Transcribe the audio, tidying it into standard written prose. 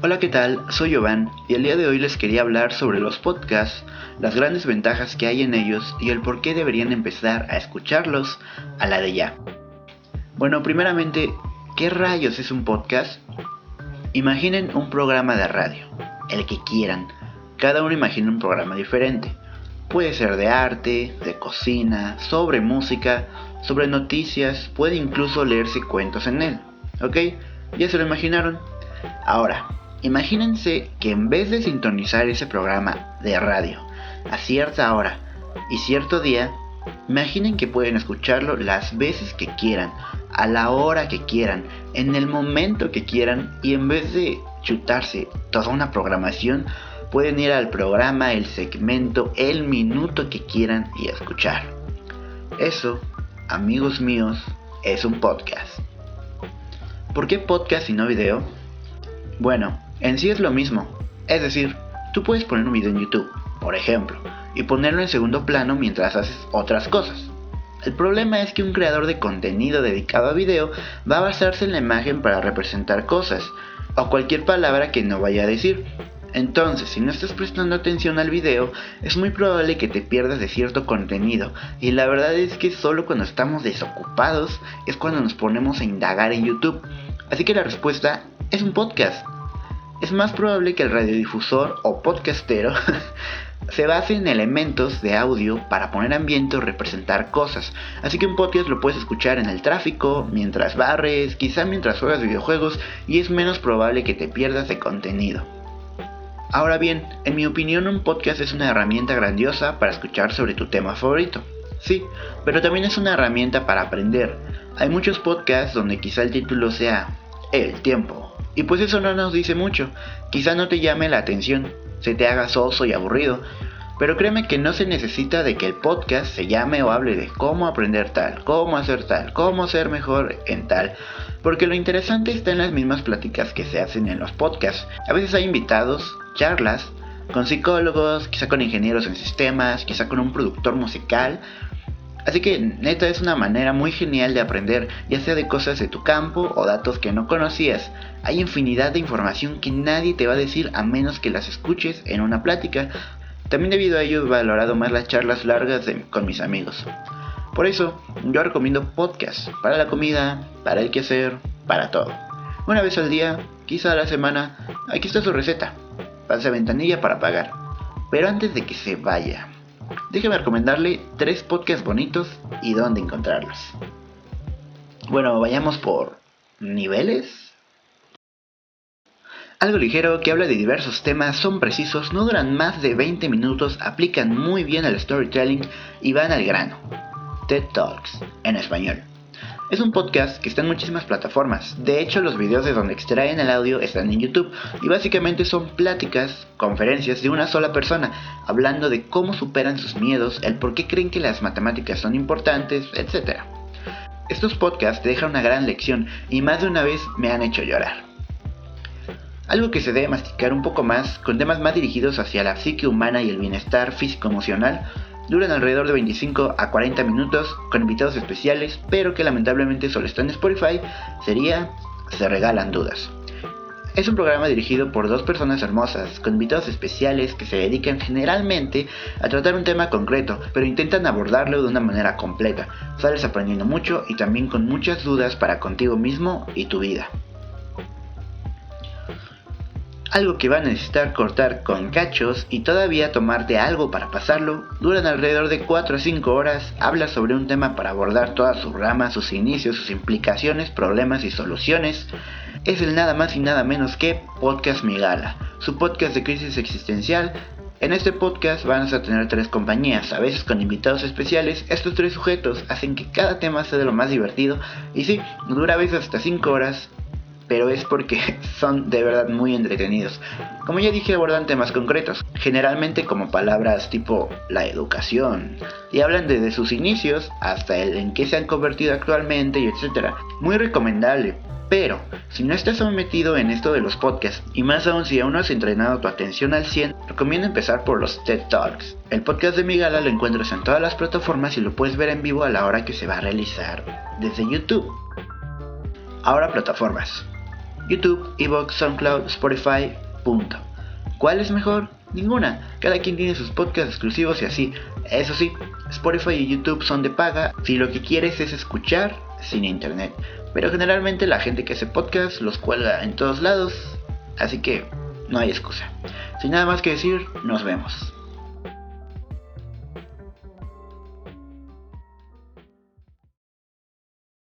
Hola, ¿qué tal? Soy Jovan y el día de hoy les quería hablar sobre los podcasts, las grandes ventajas que hay en ellos y el por qué deberían empezar a escucharlos a la de ya. Bueno, primeramente, ¿qué rayos es un podcast? Imaginen un programa de radio, el que quieran. Cada uno imagina un programa diferente. Puede ser de arte, de cocina, sobre música, sobre noticias, puede incluso leerse cuentos en él. ¿Ok? ¿Ya se lo imaginaron? Ahora, imagínense que en vez de sintonizar ese programa de radio a cierta hora y cierto día, imaginen que pueden escucharlo las veces que quieran, a la hora que quieran, en el momento que quieran, y en vez de chutarse toda una programación, pueden ir al programa, el segmento, el minuto que quieran y escuchar. Eso, amigos míos, es un podcast. ¿Por qué podcast y no video? Bueno, en sí es lo mismo. Es decir, tú puedes poner un video en YouTube, por ejemplo, y ponerlo en segundo plano mientras haces otras cosas. El problema es que un creador de contenido dedicado a video va a basarse en la imagen para representar cosas, o cualquier palabra que no vaya a decir. Entonces, si no estás prestando atención al video, es muy probable que te pierdas de cierto contenido, y la verdad es que solo cuando estamos desocupados es cuando nos ponemos a indagar en YouTube. Así que la respuesta es un podcast. Es más probable que el radiodifusor o podcastero se base en elementos de audio para poner ambiente o representar cosas. Así que un podcast lo puedes escuchar en el tráfico, mientras barres, quizá mientras juegas videojuegos, y es menos probable que te pierdas de contenido. Ahora bien, en mi opinión, un podcast es una herramienta grandiosa para escuchar sobre tu tema favorito. Sí, pero también es una herramienta para aprender. Hay muchos podcasts donde quizá el título sea El tiempo, y pues eso no nos dice mucho. Quizá no te llame la atención, se te haga soso y aburrido, pero créeme que no se necesita de que el podcast se llame o hable de cómo aprender tal, cómo hacer tal, cómo ser mejor en tal, porque lo interesante está en las mismas pláticas que se hacen en los podcasts. A veces hay invitados, charlas, con psicólogos, quizá con ingenieros en sistemas, quizá con un productor musical. Así que neta es una manera muy genial de aprender, ya sea de cosas de tu campo o datos que no conocías. Hay infinidad de información que nadie te va a decir a menos que las escuches en una plática. También debido a ello he valorado más las charlas largas con mis amigos. Por eso yo recomiendo podcasts para la comida, para el quehacer, para todo. Una vez al día, quizá a la semana, aquí está su receta. Pase ventanilla para pagar. Pero antes de que se vaya, déjeme recomendarle 3 podcasts bonitos y dónde encontrarlos. Bueno, vayamos por niveles. Algo ligero que habla de diversos temas, son precisos, no duran más de 20 minutos, aplican muy bien al storytelling y van al grano. TED Talks, en español. Es un podcast que está en muchísimas plataformas. De hecho, los videos de donde extraen el audio están en YouTube y básicamente son pláticas, conferencias de una sola persona, hablando de cómo superan sus miedos, el por qué creen que las matemáticas son importantes, etc. Estos podcasts dejan una gran lección y más de una vez me han hecho llorar. Algo que se debe masticar un poco más, con temas más dirigidos hacia la psique humana y el bienestar físico-emocional, duran alrededor de 25 a 40 minutos con invitados especiales, pero que lamentablemente solo está en Spotify, sería Se Regalan Dudas. Es un programa dirigido por 2 personas hermosas, con invitados especiales que se dedican generalmente a tratar un tema concreto, pero intentan abordarlo de una manera completa. Sales aprendiendo mucho y también con muchas dudas para contigo mismo y tu vida. Algo que va a necesitar cortar con cachos y todavía tomarte algo para pasarlo, duran alrededor de 4 a 5 horas, habla sobre un tema para abordar todas sus ramas, sus inicios, sus implicaciones, problemas y soluciones. Es el nada más y nada menos que Podcast Migala, su podcast de crisis existencial. En este podcast van a tener 3 compañías, a veces con invitados especiales. Estos 3 sujetos hacen que cada tema sea de lo más divertido, y sí, dura a veces hasta 5 horas, pero es porque son de verdad muy entretenidos. Como ya dije, abordan temas concretos, generalmente como palabras tipo la educación, y hablan desde sus inicios hasta el en qué se han convertido actualmente y etc. Muy recomendable. Pero, si no estás aún metido en esto de los podcasts, y más aún si aún no has entrenado tu atención al 100, recomiendo empezar por los TED Talks. El podcast de Migala lo encuentras en todas las plataformas y lo puedes ver en vivo a la hora que se va a realizar desde YouTube. Ahora, plataformas. YouTube, Evox, SoundCloud, Spotify, punto. ¿Cuál es mejor? Ninguna. Cada quien tiene sus podcasts exclusivos y así. Eso sí, Spotify y YouTube son de paga si lo que quieres es escuchar sin internet. Pero generalmente la gente que hace podcast los cuelga en todos lados, así que no hay excusa. Sin nada más que decir, nos vemos.